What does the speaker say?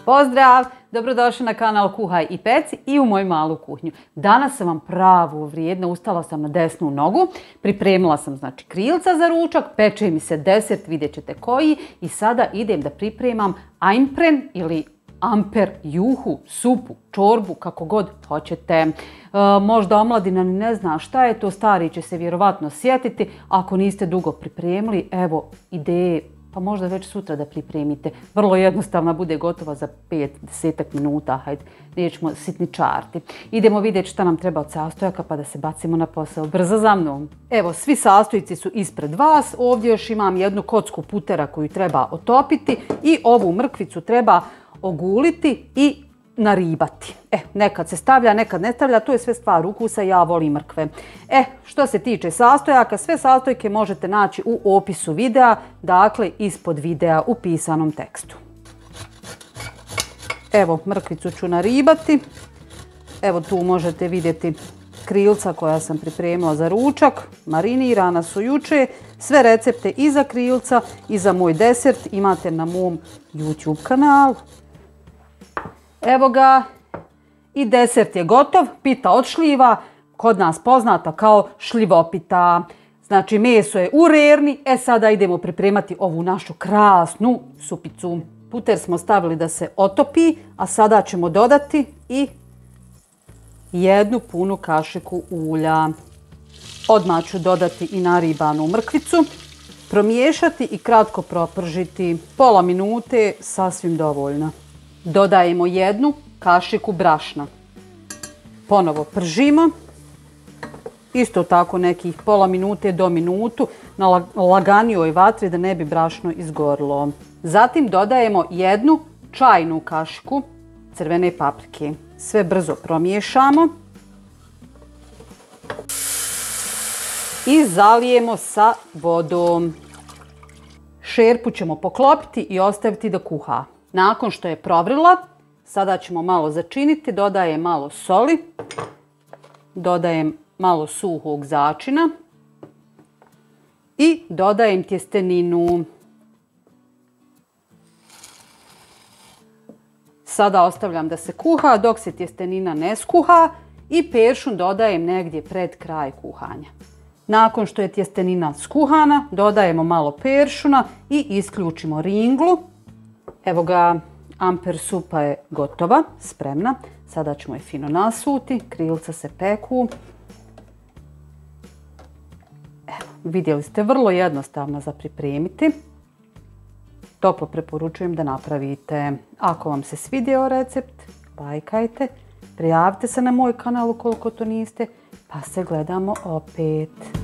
Pozdrav! Dobrodošli na kanal Kuhaj i Peci i u moju malu kuhinju. Danas sam vam pravo vrijedna, ustala sam na desnu nogu, pripremila sam krilca za ručak, peče mi se desert, vidjet ćete koji, i sada idem da pripremam ajmpren ili amper juhu, supu, čorbu, kako god hoćete. Možda omladina ne zna šta je to, stari će se vjerovatno sjetiti. Ako niste dugo pripremili, evo ideje, pa možda već sutra da pripremite. Vrlo jednostavna, bude gotova za 5-10 minuta, hajde, nećemo sitničariti. Idemo vidjeti šta nam treba od sastojaka pa da se bacimo na posao. Brzo za mnom! Evo, svi sastojci su ispred vas. Ovdje još imam jednu kocku putera koju treba otopiti i ovu mrkvicu treba oguliti i naribati. Nekad se stavlja, nekad ne stavlja, to je sve stvar ukusa, ja volim mrkve. Što se tiče sastojaka, sve sastojke možete naći u opisu videa, dakle ispod videa u pisanom tekstu. Evo, mrkvicu ću naribati. Evo tu možete vidjeti krilca koja sam pripremila za ručak, marinirana su jučer. Sve recepte i za krilca i za moj desert imate na mom YouTube kanalu. Evo ga, i desert je gotov, pita od šljiva, kod nas poznata kao šljivopita. Znači meso je u rerni, sada idemo pripremati ovu našu krasnu supicu. Puter smo stavili da se otopi, a sada ćemo dodati i jednu punu kašiku ulja. Odmah ću dodati i naribanu mrkvicu, promiješati i kratko propržiti. Pola minute, sasvim dovoljno. Dodajemo jednu kašiku brašna. Ponovo pržimo. Isto tako nekih pola minute do minutu na laganijoj vatri da ne bi brašno izgorilo. Zatim dodajemo jednu čajnu kašiku crvene paprike. Sve brzo promiješamo. I zalijemo sa vodom. Šerpu ćemo poklopiti i ostaviti da kuha. Nakon što je provrila, sada ćemo malo začiniti. Dodajem malo soli, dodajem malo suhog začina i dodajem tjesteninu. Sada ostavljam da se kuha dok se tjestenina ne skuha i peršun dodajem negdje pred kraj kuhanja. Nakon što je tjestenina skuhana, dodajemo malo peršuna i isključimo ringlu. Evo ga, amper supa je gotova, spremna. Sada ćemo je fino nasuti, krilca se peku. Evo, vidjeli ste, vrlo jednostavna za pripremiti. Toplo preporučujem da napravite. Ako vam se svidio recept, lajkajte, prijavite se na moj kanal ukoliko to niste, pa se gledamo opet.